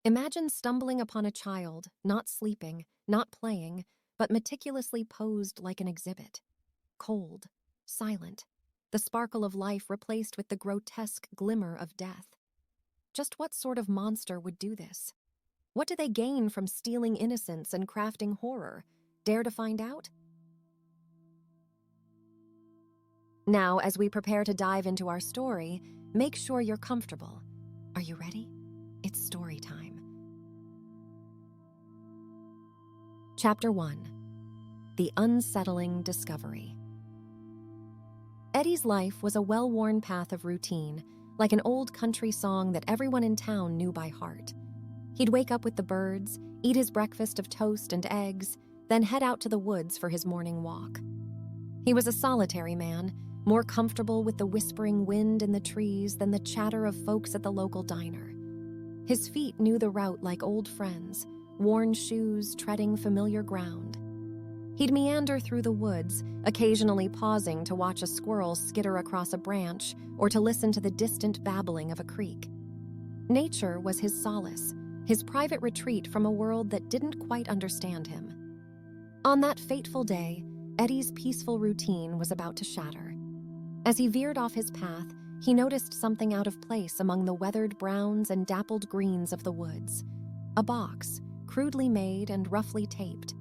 Imagine stumbling upon a child, not sleeping, not playing, but meticulously posed like an exhibit. Cold, silent, the sparkle of life replaced with the grotesque glimmer of death. Just what sort of monster would do this? What do they gain from stealing innocence and crafting horror? Dare to find out? Now, as we prepare to dive into our story, make sure you're comfortable. Are you ready? It's story time. Chapter 1. The Unsettling Discovery. Eddie's life was a well-worn path of routine, like an old country song that everyone in town knew by heart. He'd wake up with the birds, eat his breakfast of toast and eggs, then head out to the woods for his morning walk. He was a solitary man, more comfortable with the whispering wind in the trees than the chatter of folks at the local diner. His feet knew the route like old friends, worn shoes treading familiar ground. He'd meander through the woods, occasionally pausing to watch a squirrel skitter across a branch or to listen to the distant babbling of a creek. Nature was his solace, his private retreat from a world that didn't quite understand him. On that fateful day, Eddie's peaceful routine was about to shatter. As he veered off his path, he noticed something out of place among the weathered browns and dappled greens of the woods. A box, crudely made and roughly taped.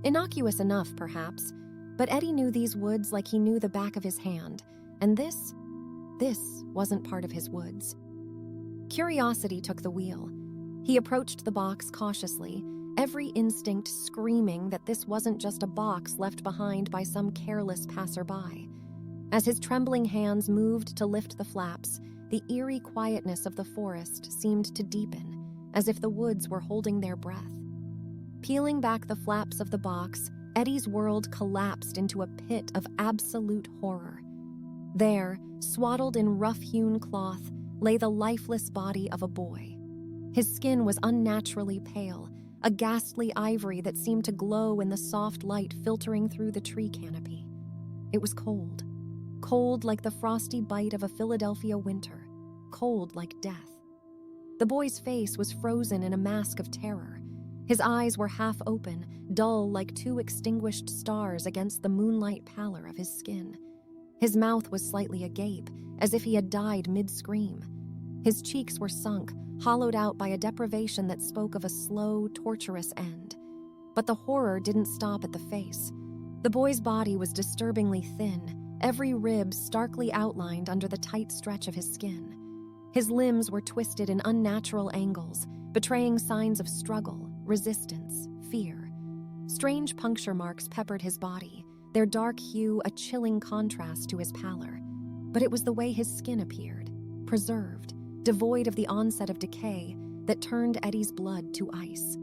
Innocuous enough, perhaps, but Eddie knew these woods like he knew the back of his hand, and this wasn't part of his woods. Curiosity took the wheel. He approached the box cautiously, every instinct screaming that this wasn't just a box left behind by some careless passerby. As his trembling hands moved to lift the flaps, the eerie quietness of the forest seemed to deepen, as if the woods were holding their breath. Peeling back the flaps of the box, Eddie's world collapsed into a pit of absolute horror. There, swaddled in rough-hewn cloth, lay the lifeless body of a boy. His skin was unnaturally pale, a ghastly ivory that seemed to glow in the soft light filtering through the tree canopy. It was cold. Cold like the frosty bite of a Philadelphia winter. Cold like death. The boy's face was frozen in a mask of terror. His eyes were half open, dull like two extinguished stars against the moonlight pallor of his skin. His mouth was slightly agape, as if he had died mid-scream. His cheeks were sunk, hollowed out by a deprivation that spoke of a slow, torturous end. But the horror didn't stop at the face. The boy's body was disturbingly thin, every rib starkly outlined under the tight stretch of his skin. His limbs were twisted in unnatural angles, betraying signs of struggle, resistance, fear. Strange puncture marks peppered his body, their dark hue a chilling contrast to his pallor. But it was the way his skin appeared, preserved, devoid of the onset of decay, that turned Eddie's blood to ice.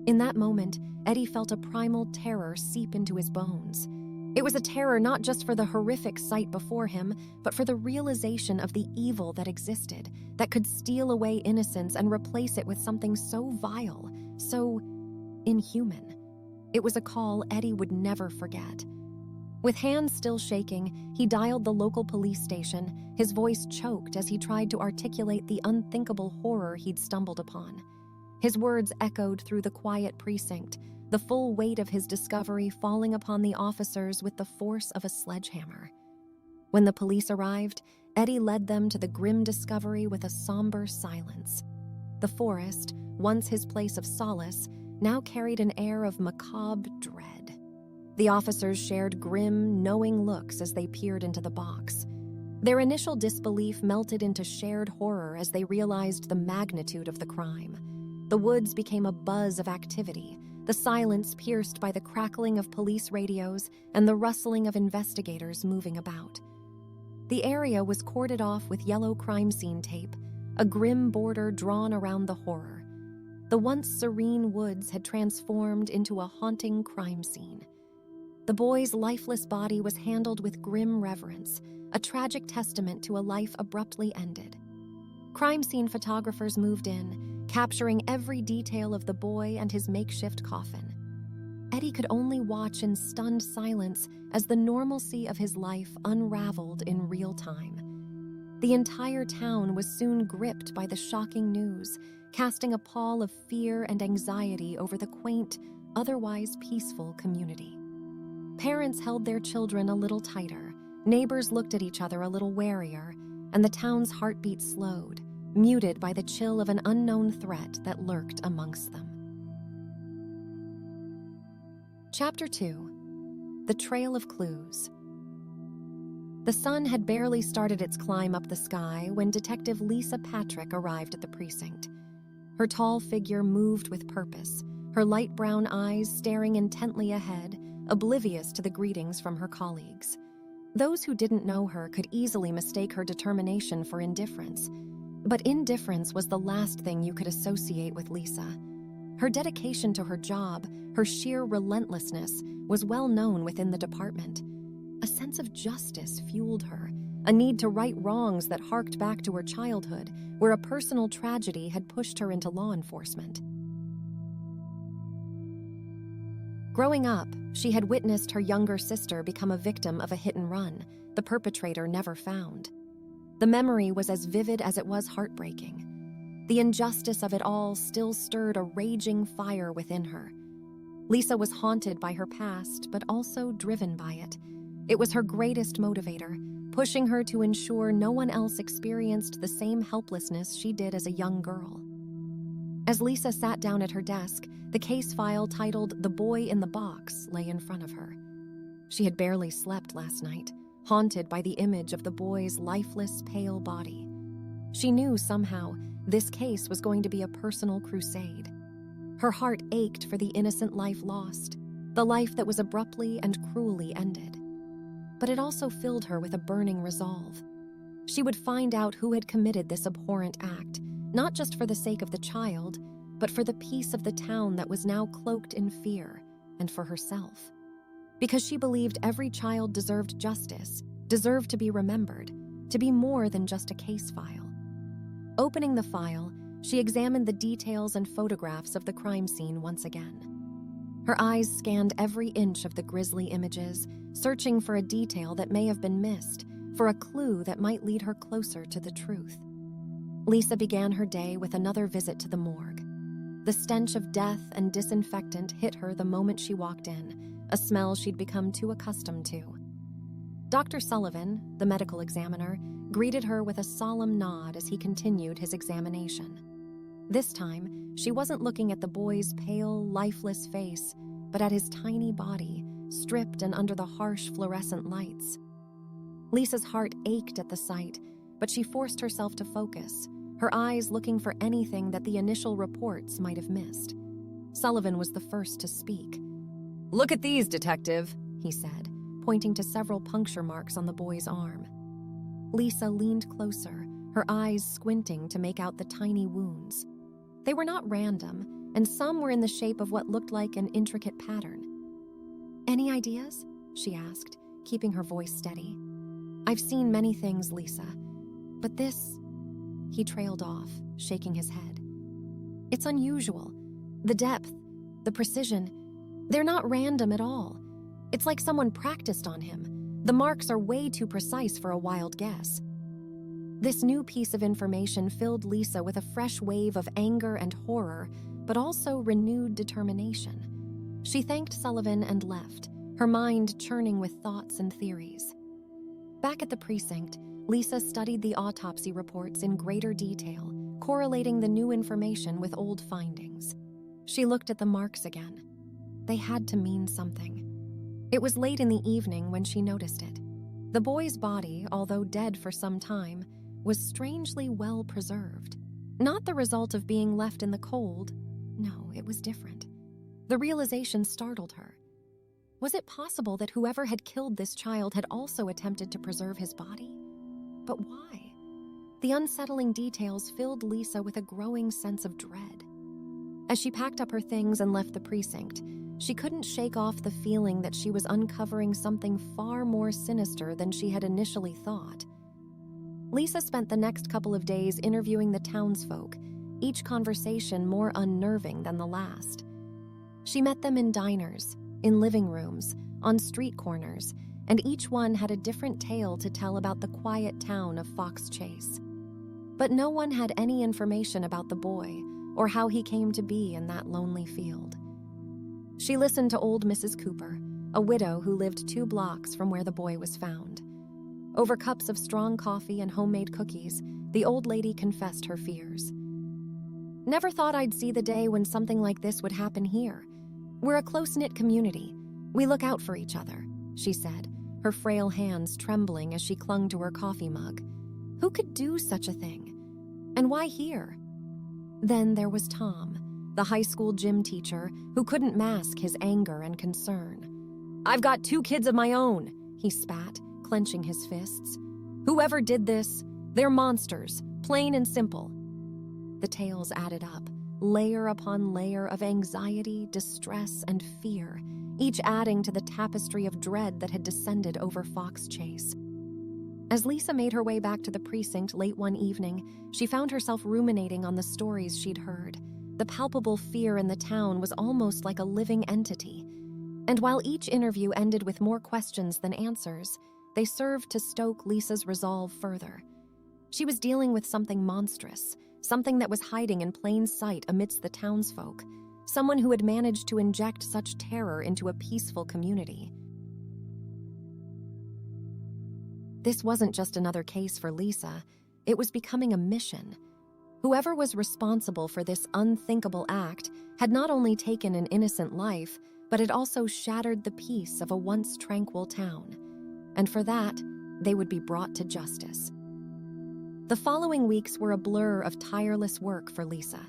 In that moment, Eddie felt a primal terror seep into his bones. It was a terror not just for the horrific sight before him, but for the realization of the evil that existed, that could steal away innocence and replace it with something so vile, so inhuman. It was a call Eddie would never forget. With hands still shaking, he dialed the local police station, his voice choked as he tried to articulate the unthinkable horror he'd stumbled upon. His words echoed through the quiet precinct, the full weight of his discovery falling upon the officers with the force of a sledgehammer. When the police arrived, Eddie led them to the grim discovery with a somber silence. The forest, once his place of solace, now carried an air of macabre dread. The officers shared grim, knowing looks as they peered into the box. Their initial disbelief melted into shared horror as they realized the magnitude of the crime. The woods became a buzz of activity, the silence pierced by the crackling of police radios and the rustling of investigators moving about. The area was corded off with yellow crime scene tape, a grim border drawn around the horror. The once serene woods had transformed into a haunting crime scene. The boy's lifeless body was handled with grim reverence, a tragic testament to a life abruptly ended. Crime scene photographers moved in, capturing every detail of the boy and his makeshift coffin. Eddie could only watch in stunned silence as the normalcy of his life unraveled in real time. The entire town was soon gripped by the shocking news, casting a pall of fear and anxiety over the quaint, otherwise peaceful community. Parents held their children a little tighter, neighbors looked at each other a little warier, and the town's heartbeat slowed, muted by the chill of an unknown threat that lurked amongst them. Chapter 2. The Trail of Clues. The sun had barely started its climb up the sky when Detective Lisa Patrick arrived at the precinct. Her tall figure moved with purpose, her light brown eyes staring intently ahead, oblivious to the greetings from her colleagues. Those who didn't know her could easily mistake her determination for indifference. But indifference was the last thing you could associate with Lisa. Her dedication to her job, her sheer relentlessness, was well known within the department. A sense of justice fueled her, a need to right wrongs that harked back to her childhood, where a personal tragedy had pushed her into law enforcement. Growing up, she had witnessed her younger sister become a victim of a hit-and-run, the perpetrator never found. The memory was as vivid as it was heartbreaking. The injustice of it all still stirred a raging fire within her. Lisa was haunted by her past, but also driven by it. It was her greatest motivator, pushing her to ensure no one else experienced the same helplessness she did as a young girl. As Lisa sat down at her desk, the case file titled "The Boy in the Box" lay in front of her. She had barely slept last night, haunted by the image of the boy's lifeless, pale body. She knew somehow this case was going to be a personal crusade. Her heart ached for the innocent life lost, the life that was abruptly and cruelly ended. But it also filled her with a burning resolve. She would find out who had committed this abhorrent act, not just for the sake of the child, but for the peace of the town that was now cloaked in fear, and for herself. Because she believed every child deserved justice, deserved to be remembered, to be more than just a case file. Opening the file, she examined the details and photographs of the crime scene once again. Her eyes scanned every inch of the grisly images, searching for a detail that may have been missed, for a clue that might lead her closer to the truth. Lisa began her day with another visit to the morgue. The stench of death and disinfectant hit her the moment she walked in, a smell she'd become too accustomed to. Dr. Sullivan, the medical examiner, greeted her with a solemn nod as he continued his examination. This time, she wasn't looking at the boy's pale, lifeless face, but at his tiny body, stripped and under the harsh fluorescent lights. Lisa's heart ached at the sight, but she forced herself to focus, her eyes looking for anything that the initial reports might have missed. Sullivan was the first to speak. "Look at these, Detective," he said, pointing to several puncture marks on the boy's arm. Lisa leaned closer, her eyes squinting to make out the tiny wounds. They were not random, and some were in the shape of what looked like an intricate pattern. "Any ideas?" she asked, keeping her voice steady. "I've seen many things, Lisa, but this..." He trailed off, shaking his head. "It's unusual. The depth, the precision, they're not random at all. It's like someone practiced on him. The marks are way too precise for a wild guess." This new piece of information filled Lisa with a fresh wave of anger and horror, but also renewed determination. She thanked Sullivan and left, her mind churning with thoughts and theories. Back at the precinct, Lisa studied the autopsy reports in greater detail, correlating the new information with old findings. She looked at the marks again. They had to mean something. It was late in the evening when she noticed it. The boy's body, although dead for some time, was strangely well preserved. Not the result of being left in the cold. No, it was different. The realization startled her. Was it possible that whoever had killed this child had also attempted to preserve his body? But why? The unsettling details filled Lisa with a growing sense of dread. As she packed up her things and left the precinct, she couldn't shake off the feeling that she was uncovering something far more sinister than she had initially thought. Lisa spent the next couple of days interviewing the townsfolk, each conversation more unnerving than the last. She met them in diners, in living rooms, on street corners, and each one had a different tale to tell about the quiet town of Fox Chase. But no one had any information about the boy or how he came to be in that lonely field. She listened to old Mrs. Cooper, a widow who lived 2 blocks from where the boy was found. Over cups of strong coffee and homemade cookies, the old lady confessed her fears. "Never thought I'd see the day when something like this would happen here. We're a close-knit community. We look out for each other," she said, her frail hands trembling as she clung to her coffee mug. Who could do such a thing? And why here? Then there was Tom, the high school gym teacher who couldn't mask his anger and concern. "I've got 2 kids of my own," he spat, clenching his fists. "Whoever did this, they're monsters, plain and simple." The tales added up, layer upon layer of anxiety, distress, and fear, each adding to the tapestry of dread that had descended over Fox Chase. As Lisa made her way back to the precinct late one evening, she found herself ruminating on the stories she'd heard. The palpable fear in the town was almost like a living entity. And while each interview ended with more questions than answers, they served to stoke Lisa's resolve further. She was dealing with something monstrous, something that was hiding in plain sight amidst the townsfolk, someone who had managed to inject such terror into a peaceful community. This wasn't just another case for Lisa, it was becoming a mission. Whoever was responsible for this unthinkable act had not only taken an innocent life, but had also shattered the peace of a once tranquil town. And for that, they would be brought to justice. The following weeks were a blur of tireless work for Lisa.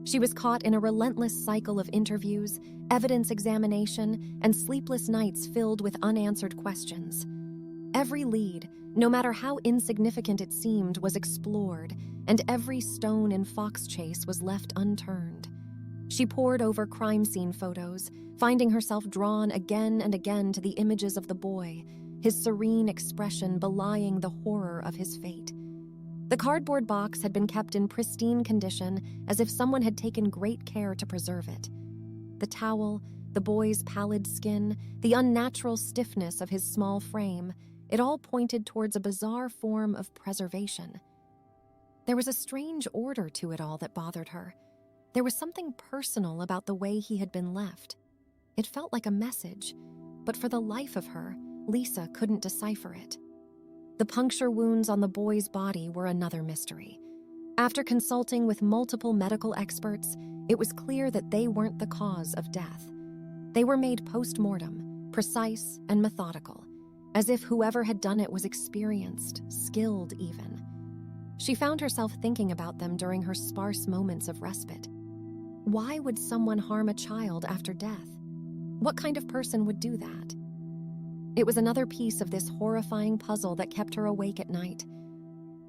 She was caught in a relentless cycle of interviews, evidence examination, and sleepless nights filled with unanswered questions. Every lead, no matter how insignificant it seemed, was explored, and every stone in Fox Chase was left unturned. She pored over crime scene photos, finding herself drawn again and again to the images of the boy, his serene expression belying the horror of his fate. The cardboard box had been kept in pristine condition, as if someone had taken great care to preserve it. The towel, the boy's pallid skin, the unnatural stiffness of his small frame, it all pointed towards a bizarre form of preservation. There was a strange order to it all that bothered her. There was something personal about the way he had been left. It felt like a message, but for the life of her, Lisa couldn't decipher it. The puncture wounds on the boy's body were another mystery. After consulting with multiple medical experts, it was clear that they weren't the cause of death. They were made post-mortem, precise and methodical, as if whoever had done it was experienced, skilled even. She found herself thinking about them during her sparse moments of respite. Why would someone harm a child after death? What kind of person would do that? It was another piece of this horrifying puzzle that kept her awake at night.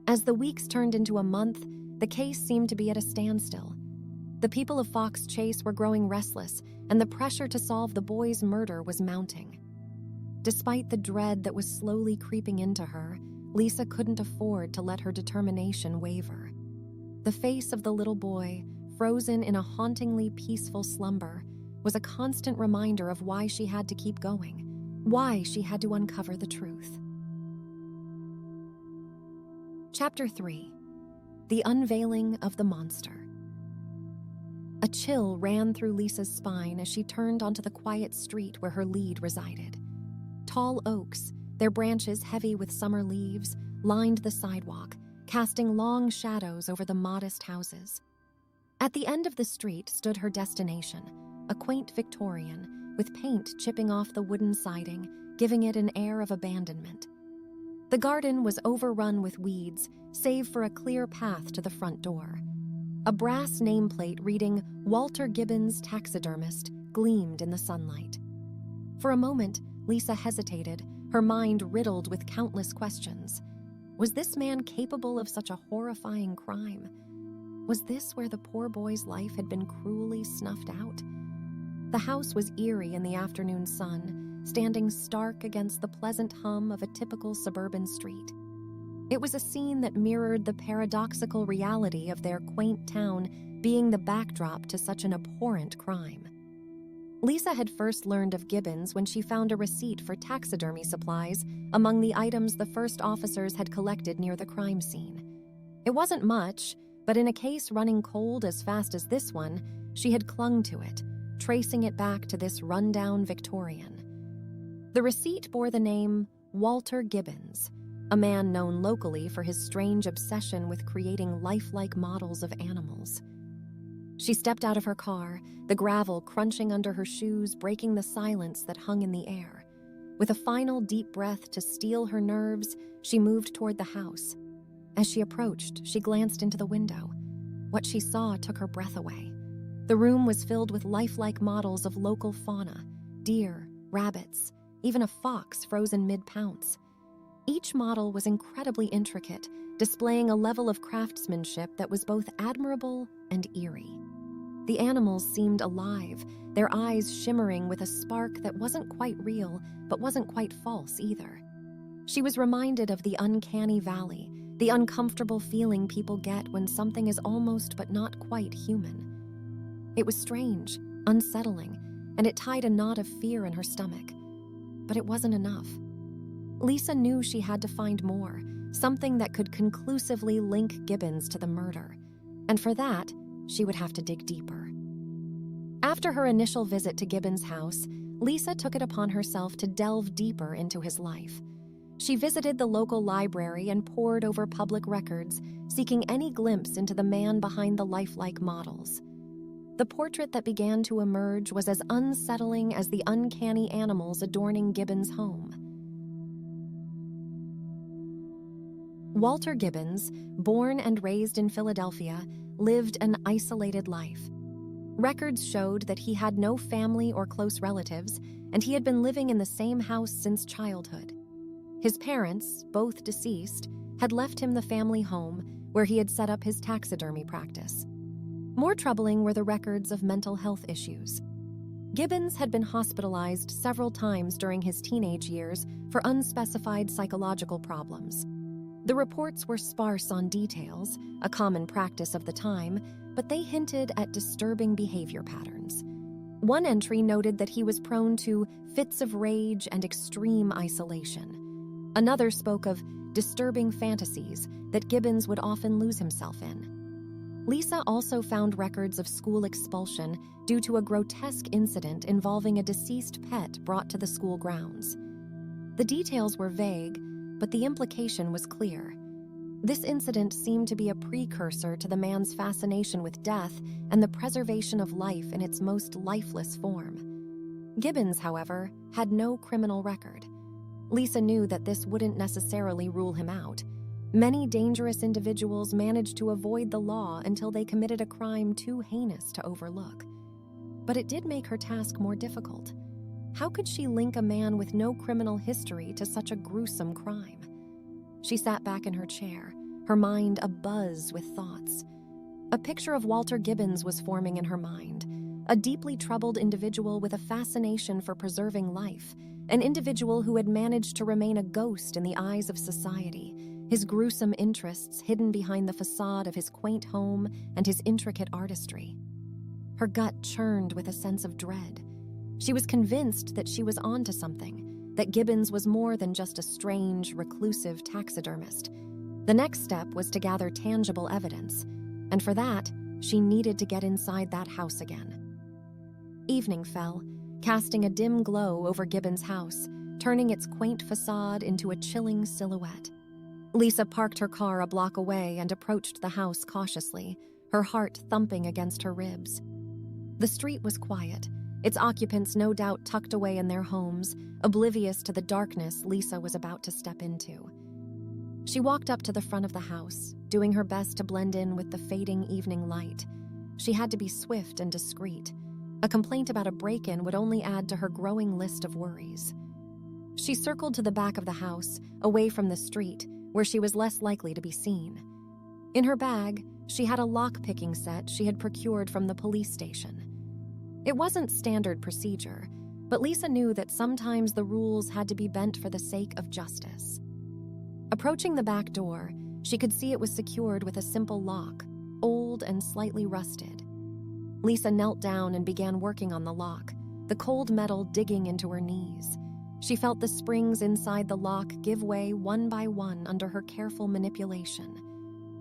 As the weeks turned into a month, the case seemed to be at a standstill. The people of Fox Chase were growing restless, and the pressure to solve the boy's murder was mounting. Despite the dread that was slowly creeping into her, Lisa couldn't afford to let her determination waver. The face of the little boy, frozen in a hauntingly peaceful slumber, was a constant reminder of why she had to keep going. Why she had to uncover the truth. Chapter 3. The Unveiling of the Monster. A chill ran through Lisa's spine as she turned onto the quiet street where her lead resided. Tall oaks, their branches heavy with summer leaves, lined the sidewalk, casting long shadows over the modest houses. At the end of the street stood her destination, a quaint Victorian, with paint chipping off the wooden siding, giving it an air of abandonment. The garden was overrun with weeds, save for a clear path to the front door. A brass nameplate reading "Walter Gibbons, Taxidermist" gleamed in the sunlight. For a moment, Lisa hesitated, her mind riddled with countless questions. Was this man capable of such a horrifying crime? Was this where the poor boy's life had been cruelly snuffed out? The house was eerie in the afternoon sun, standing stark against the pleasant hum of a typical suburban street. It was a scene that mirrored the paradoxical reality of their quaint town being the backdrop to such an abhorrent crime. Lisa had first learned of Gibbons when she found a receipt for taxidermy supplies among the items the first officers had collected near the crime scene. It wasn't much, but in a case running cold as fast as this one, she had clung to it, tracing it back to this rundown Victorian. The receipt bore the name Walter Gibbons, a man known locally for his strange obsession with creating lifelike models of animals. She stepped out of her car, the gravel crunching under her shoes, breaking the silence that hung in the air. With a final deep breath to steel her nerves, she moved toward the house. As she approached, she glanced into the window. What she saw took her breath away. The room was filled with lifelike models of local fauna, deer, rabbits, even a fox frozen mid-pounce. Each model was incredibly intricate, displaying a level of craftsmanship that was both admirable and eerie. The animals seemed alive, their eyes shimmering with a spark that wasn't quite real, but wasn't quite false either. She was reminded of the uncanny valley, the uncomfortable feeling people get when something is almost but not quite human. It was strange, unsettling, and it tied a knot of fear in her stomach. But it wasn't enough. Lisa knew she had to find more, something that could conclusively link Gibbons to the murder. And for that, she would have to dig deeper. After her initial visit to Gibbons' house, Lisa took it upon herself to delve deeper into his life. She visited the local library and pored over public records, seeking any glimpse into the man behind the lifelike models. The portrait that began to emerge was as unsettling as the uncanny animals adorning Gibbons' home. Walter Gibbons, born and raised in Philadelphia, lived an isolated life. Records showed that he had no family or close relatives, and he had been living in the same house since childhood. His parents, both deceased, had left him the family home where he had set up his taxidermy practice. More troubling were the records of mental health issues. Gibbons had been hospitalized several times during his teenage years for unspecified psychological problems. The reports were sparse on details, a common practice of the time, but they hinted at disturbing behavior patterns. One entry noted that he was prone to fits of rage and extreme isolation. Another spoke of disturbing fantasies that Gibbons would often lose himself in. Lisa also found records of school expulsion due to a grotesque incident involving a deceased pet brought to the school grounds. The details were vague, but the implication was clear. This incident seemed to be a precursor to the man's fascination with death and the preservation of life in its most lifeless form. Gibbons, however, had no criminal record. Lisa knew that this wouldn't necessarily rule him out. Many dangerous individuals managed to avoid the law until they committed a crime too heinous to overlook. But it did make her task more difficult. How could she link a man with no criminal history to such a gruesome crime? She sat back in her chair, her mind abuzz with thoughts. A picture of Walter Gibbons was forming in her mind, a deeply troubled individual with a fascination for preserving life, an individual who had managed to remain a ghost in the eyes of society, his gruesome interests hidden behind the facade of his quaint home and his intricate artistry. Her gut churned with a sense of dread. She was convinced that she was onto something, that Gibbons was more than just a strange, reclusive taxidermist. The next step was to gather tangible evidence, and for that, she needed to get inside that house again. Evening fell, casting a dim glow over Gibbons' house, turning its quaint facade into a chilling silhouette. Lisa parked her car a block away and approached the house cautiously, her heart thumping against her ribs. The street was quiet, its occupants no doubt tucked away in their homes, oblivious to the darkness Lisa was about to step into. She walked up to the front of the house, doing her best to blend in with the fading evening light. She had to be swift and discreet. A complaint about a break-in would only add to her growing list of worries. She circled to the back of the house, away from the street, where she was less likely to be seen. In her bag, she had a lock-picking set she had procured from the police station. It wasn't standard procedure, but Lisa knew that sometimes the rules had to be bent for the sake of justice. Approaching the back door, she could see it was secured with a simple lock, old and slightly rusted. Lisa knelt down and began working on the lock, the cold metal digging into her knees. She felt the springs inside the lock give way one by one under her careful manipulation.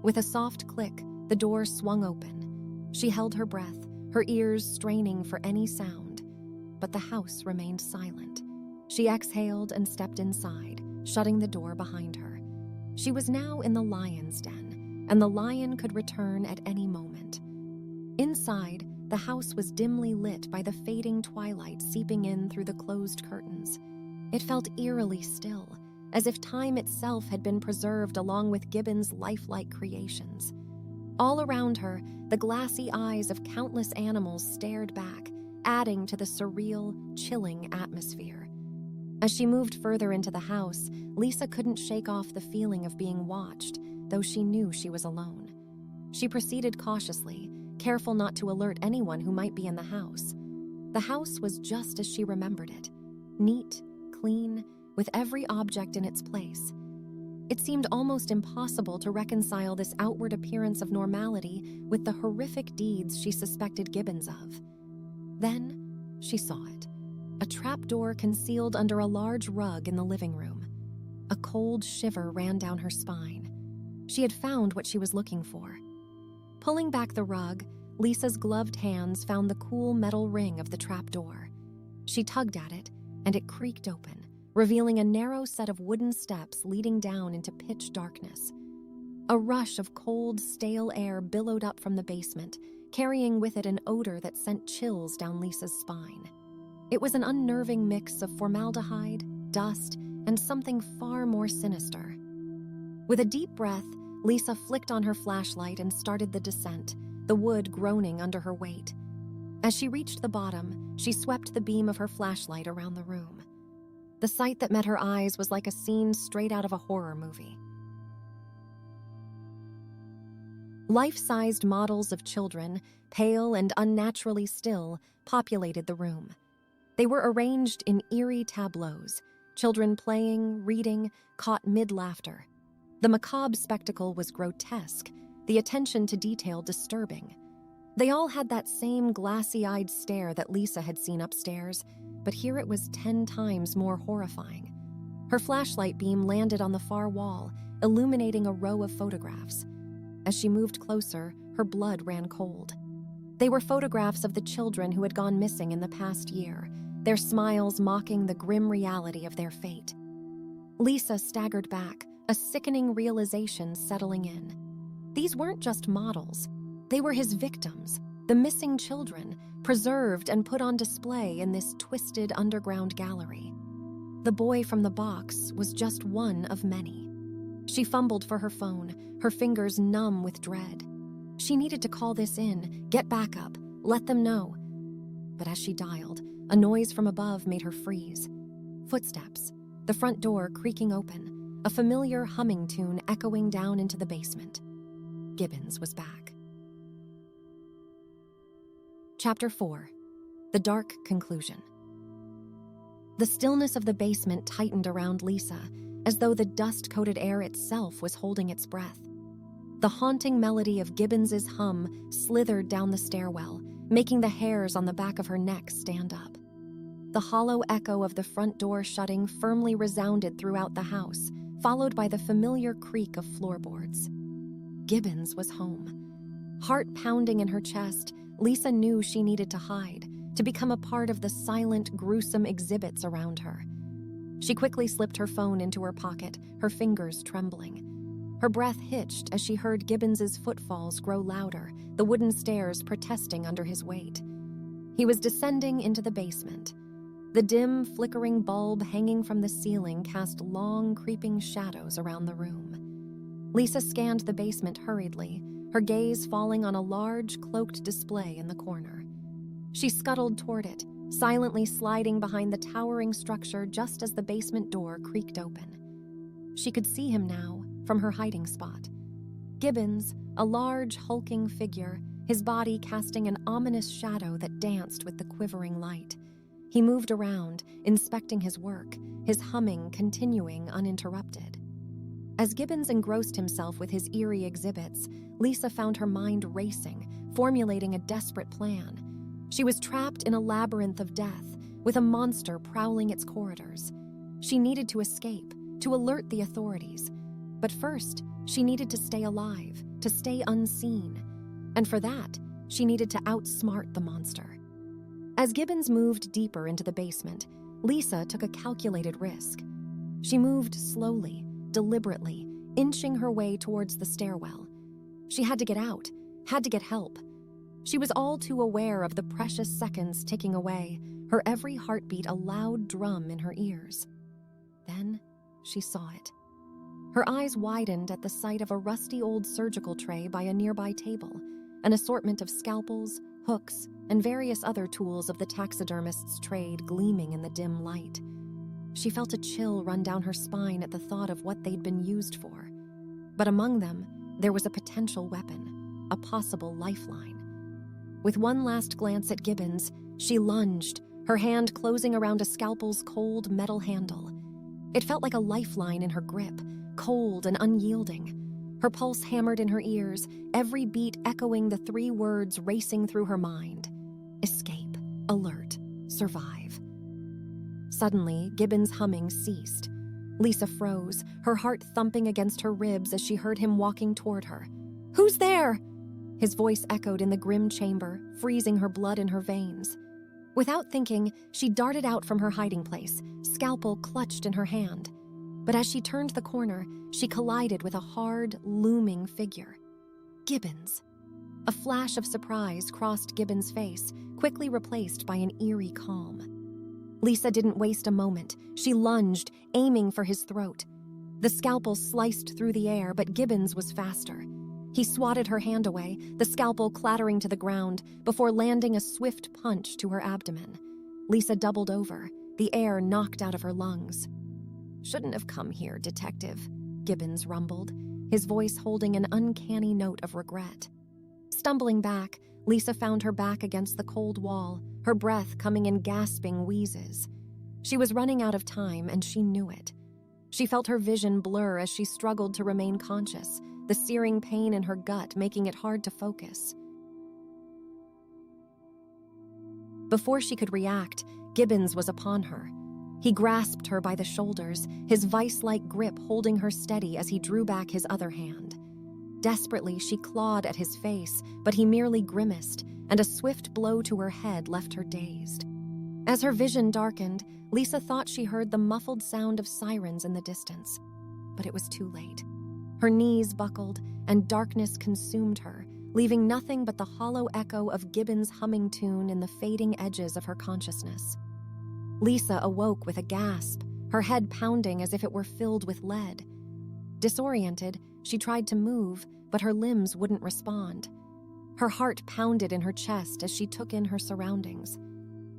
With a soft click, the door swung open. She held her breath, her ears straining for any sound. But the house remained silent. She exhaled and stepped inside, shutting the door behind her. She was now in the lion's den, and the lion could return at any moment. Inside, the house was dimly lit by the fading twilight seeping in through the closed curtains. It felt eerily still, as if time itself had been preserved along with Gibbons' lifelike creations. All around her, the glassy eyes of countless animals stared back, adding to the surreal, chilling atmosphere. As she moved further into the house, Lisa couldn't shake off the feeling of being watched, though she knew she was alone. She proceeded cautiously, careful not to alert anyone who might be in the house. The house was just as she remembered it, neat, clean, with every object in its place. It seemed almost impossible to reconcile this outward appearance of normality with the horrific deeds she suspected Gibbons of. Then she saw it. A trapdoor concealed under a large rug in the living room. A cold shiver ran down her spine. She had found what she was looking for. Pulling back the rug, Lisa's gloved hands found the cool metal ring of the trapdoor. She tugged at it, and it creaked open, revealing a narrow set of wooden steps leading down into pitch darkness. A rush of cold, stale air billowed up from the basement, carrying with it an odor that sent chills down Lisa's spine. It was an unnerving mix of formaldehyde, dust, and something far more sinister. With a deep breath, Lisa flicked on her flashlight and started the descent, the wood groaning under her weight. As she reached the bottom, she swept the beam of her flashlight around the room. The sight that met her eyes was like a scene straight out of a horror movie. Life-sized models of children, pale and unnaturally still, populated the room. They were arranged in eerie tableaus, children playing, reading, caught mid-laughter. The macabre spectacle was grotesque, the attention to detail disturbing. They all had that same glassy-eyed stare that Lisa had seen upstairs, but here it was 10 times more horrifying. Her flashlight beam landed on the far wall, illuminating a row of photographs. As she moved closer, her blood ran cold. They were photographs of the children who had gone missing in the past year, their smiles mocking the grim reality of their fate. Lisa staggered back, a sickening realization settling in. These weren't just models. They were his victims, the missing children, preserved and put on display in this twisted underground gallery. The boy from the box was just one of many. She fumbled for her phone, her fingers numb with dread. She needed to call this in, get backup, let them know. But as she dialed, a noise from above made her freeze. Footsteps, the front door creaking open, a familiar humming tune echoing down into the basement. Gibbons was back. Chapter 4. The Dark Conclusion. The stillness of the basement tightened around Lisa, as though the dust-coated air itself was holding its breath. The haunting melody of Gibbons's hum slithered down the stairwell, making the hairs on the back of her neck stand up. The hollow echo of the front door shutting firmly resounded throughout the house, followed by the familiar creak of floorboards. Gibbons was home. Heart pounding in her chest, Lisa knew she needed to hide, to become a part of the silent, gruesome exhibits around her. She quickly slipped her phone into her pocket, her fingers trembling. Her breath hitched as she heard Gibbons's footfalls grow louder, the wooden stairs protesting under his weight. He was descending into the basement. The dim, flickering bulb hanging from the ceiling cast long, creeping shadows around the room. Lisa scanned the basement hurriedly, her gaze falling on a large, cloaked display in the corner. She scuttled toward it, silently sliding behind the towering structure just as the basement door creaked open. She could see him now, from her hiding spot. Gibbons, a large, hulking figure, his body casting an ominous shadow that danced with the quivering light. He moved around, inspecting his work, his humming continuing uninterrupted. As Gibbons engrossed himself with his eerie exhibits, Lisa found her mind racing, formulating a desperate plan. She was trapped in a labyrinth of death, with a monster prowling its corridors. She needed to escape, to alert the authorities. But first, she needed to stay alive, to stay unseen. And for that, she needed to outsmart the monster. As Gibbons moved deeper into the basement, Lisa took a calculated risk. She moved slowly, deliberately, inching her way towards the stairwell. She had to get out, had to get help. She was all too aware of the precious seconds ticking away, her every heartbeat a loud drum in her ears. Then she saw it. Her eyes widened at the sight of a rusty old surgical tray by a nearby table, an assortment of scalpels, hooks, and various other tools of the taxidermist's trade gleaming in the dim light. She felt a chill run down her spine at the thought of what they'd been used for. But among them, there was a potential weapon, a possible lifeline. With one last glance at Gibbons, she lunged, her hand closing around a scalpel's cold metal handle. It felt like a lifeline in her grip, cold and unyielding. Her pulse hammered in her ears, every beat echoing the 3 words racing through her mind. Escape, alert, survive. Suddenly, Gibbons' humming ceased. Lisa froze, her heart thumping against her ribs as she heard him walking toward her. "Who's there?" His voice echoed in the grim chamber, freezing her blood in her veins. Without thinking, she darted out from her hiding place, scalpel clutched in her hand. But as she turned the corner, she collided with a hard, looming figure. Gibbons. A flash of surprise crossed Gibbons' face, quickly replaced by an eerie calm. Lisa didn't waste a moment. She lunged, aiming for his throat. The scalpel sliced through the air, but Gibbons was faster. He swatted her hand away, the scalpel clattering to the ground, before landing a swift punch to her abdomen. Lisa doubled over, the air knocked out of her lungs. "Shouldn't have come here, Detective," Gibbons rumbled, his voice holding an uncanny note of regret. Stumbling back, Lisa found her back against the cold wall, her breath coming in gasping wheezes. She was running out of time, and she knew it. She felt her vision blur as she struggled to remain conscious, the searing pain in her gut making it hard to focus. Before she could react, Gibbons was upon her. He grasped her by the shoulders, his vice-like grip holding her steady as he drew back his other hand. Desperately, she clawed at his face, but he merely grimaced, and a swift blow to her head left her dazed. As her vision darkened, Lisa thought she heard the muffled sound of sirens in the distance. But it was too late. Her knees buckled, and darkness consumed her, leaving nothing but the hollow echo of Gibbons' humming tune in the fading edges of her consciousness. Lisa awoke with a gasp, her head pounding as if it were filled with lead. Disoriented, she tried to move, but her limbs wouldn't respond. Her heart pounded in her chest as she took in her surroundings.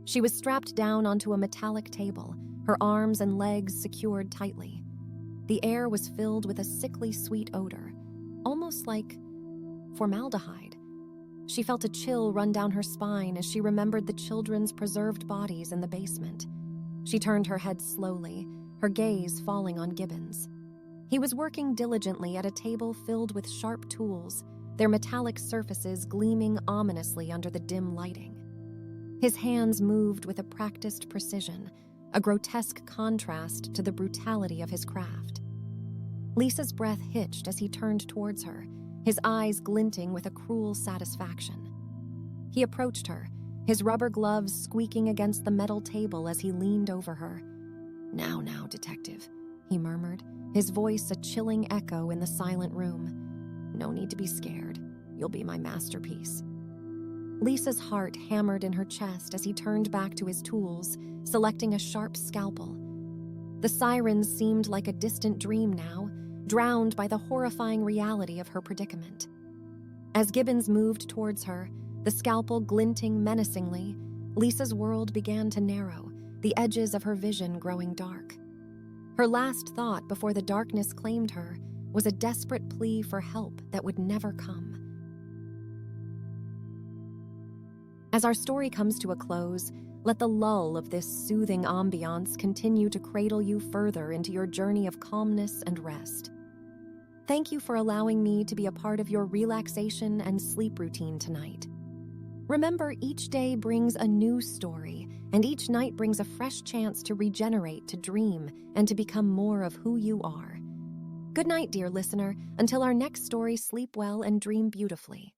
She was strapped down onto a metallic table, her arms and legs secured tightly. The air was filled with a sickly sweet odor, almost like formaldehyde. She felt a chill run down her spine as she remembered the children's preserved bodies in the basement. She turned her head slowly, her gaze falling on Gibbons. He was working diligently at a table filled with sharp tools, their metallic surfaces gleaming ominously under the dim lighting. His hands moved with a practiced precision, a grotesque contrast to the brutality of his craft. Lisa's breath hitched as he turned towards her, his eyes glinting with a cruel satisfaction. He approached her, his rubber gloves squeaking against the metal table as he leaned over her. Now, Detective," he murmured, his voice a chilling echo in the silent room. "No need to be scared. You'll be my masterpiece." Lisa's heart hammered in her chest as he turned back to his tools, selecting a sharp scalpel. The sirens seemed like a distant dream now, drowned by the horrifying reality of her predicament. As Gibbons moved towards her, the scalpel glinting menacingly, Lisa's world began to narrow, the edges of her vision growing dark. Her last thought before the darkness claimed her was a desperate plea for help that would never come. As our story comes to a close, let the lull of this soothing ambiance continue to cradle you further into your journey of calmness and rest. Thank you for allowing me to be a part of your relaxation and sleep routine tonight. Remember, each day brings a new story, and each night brings a fresh chance to regenerate, to dream, and to become more of who you are. Good night, dear listener. Until our next story, sleep well and dream beautifully.